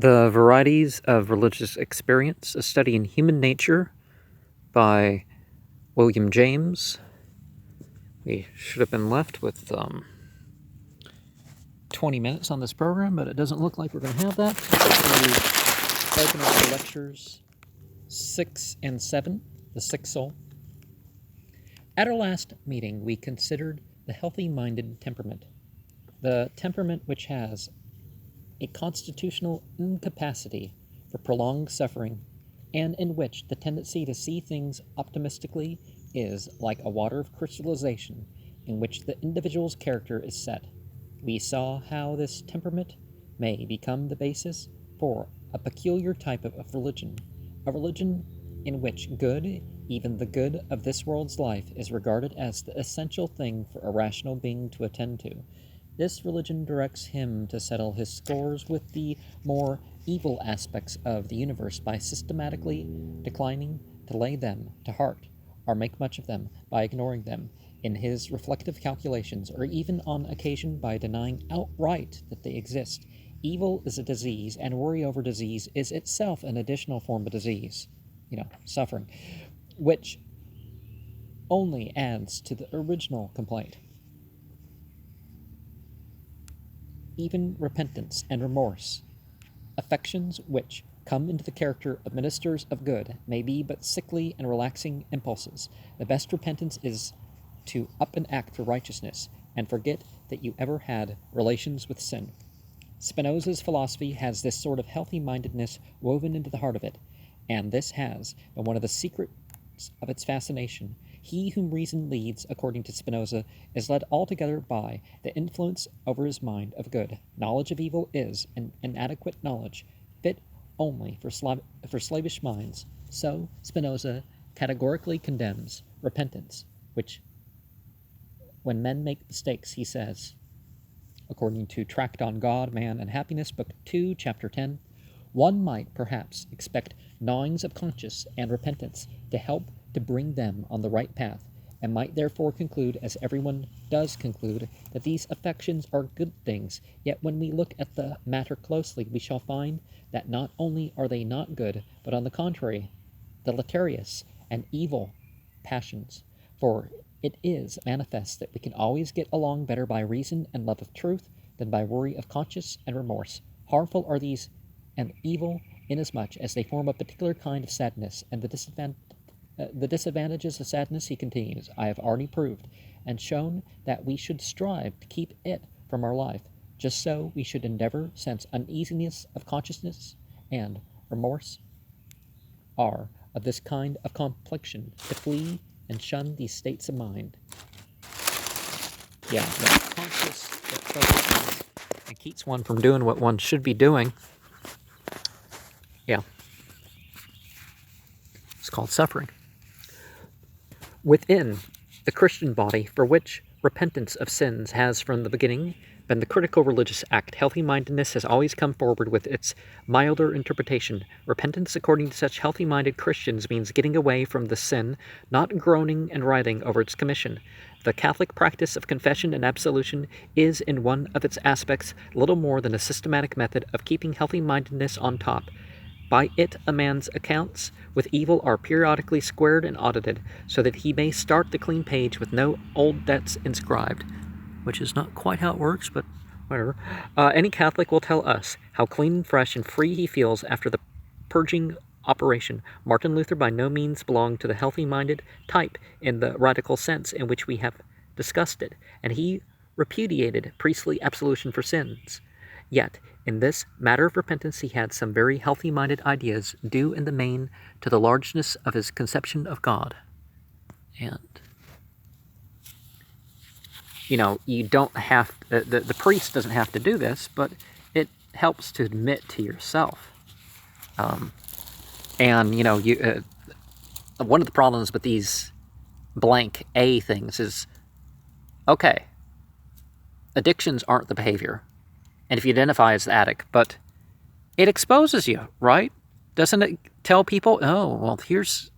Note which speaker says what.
Speaker 1: The Varieties of Religious Experience, a study in human nature by William James. We should have been left with 20 minutes on this program, but it doesn't look like we're going to have that. We open up the lectures 6 and 7, the Sixth Soul. At our last meeting, we considered the healthy-minded temperament, the temperament which has a constitutional incapacity for prolonged suffering, and in which the tendency to see things optimistically is like a water of crystallization in which the individual's character is set. We saw how this temperament may become the basis for a peculiar type of religion, a religion in which good, even the good of this world's life, is regarded as the essential thing for a rational being to attend to. This religion directs him to settle his scores with the more evil aspects of the universe by systematically declining to lay them to heart, or make much of them by ignoring them in his reflective calculations, or even on occasion by denying outright that they exist. Evil is a disease, and worry over disease is itself an additional form of disease, suffering, which only adds to the original complaint. Even repentance and remorse, affections which come into the character of ministers of good, may be but sickly and relaxing impulses. The best repentance is to up and act for righteousness, and forget that you ever had relations with sin. Spinoza's philosophy has this sort of healthy-mindedness woven into the heart of it, and this has been one of the secrets of its fascination. He whom reason leads, according to Spinoza, is led altogether by the influence over his mind of good. Knowledge of evil is an inadequate knowledge, fit only for slavish minds. So Spinoza categorically condemns repentance, which, when men make mistakes, he says, according to Tract on God, Man, and Happiness, Book 2, Chapter 10, one might perhaps expect gnawings of conscience and repentance to help to bring them on the right path, and might therefore conclude, as everyone does conclude, that these affections are good things. Yet when we look at the matter closely, we shall find that not only are they not good, but on the contrary, deleterious and evil passions. For it is manifest that we can always get along better by reason and love of truth than by worry of conscience and remorse. Harmful are these and evil, inasmuch as they form a particular kind of sadness, and the disadvantages of sadness, he continues, I have already proved, and shown that we should strive to keep it from our life. Just so we should endeavor, since uneasiness of consciousness and remorse are of this kind of complexion, to flee and shun these states of mind. Yeah, the conscious that focuses and keeps one from doing what one should be doing. Yeah. It's called suffering. Within the Christian body, for which repentance of sins has from the beginning been the critical religious act, healthy-mindedness has always come forward with its milder interpretation. Repentance, according to such healthy-minded Christians, means getting away from the sin, not groaning and writhing over its commission. The Catholic practice of confession and absolution is, in one of its aspects, little more than a systematic method of keeping healthy-mindedness on top. By it a man's accounts with evil are periodically squared and audited, so that he may start the clean page with no old debts inscribed, which is not quite how it works, but whatever. Any Catholic will tell us how clean and fresh and free he feels after the purging operation. Martin Luther by no means belonged to the healthy-minded type in the radical sense in which we have discussed it, and he repudiated priestly absolution for sins. Yet, in this matter of repentance, he had some very healthy-minded ideas, due in the main to the largeness of his conception of God. And, you don't have, the priest doesn't have to do this, but it helps to admit to yourself. One of the problems with these blank A things is, okay, addictions aren't the behavior. And if you identify as the addict, but it exposes you, right? Doesn't it tell people, oh, well, here's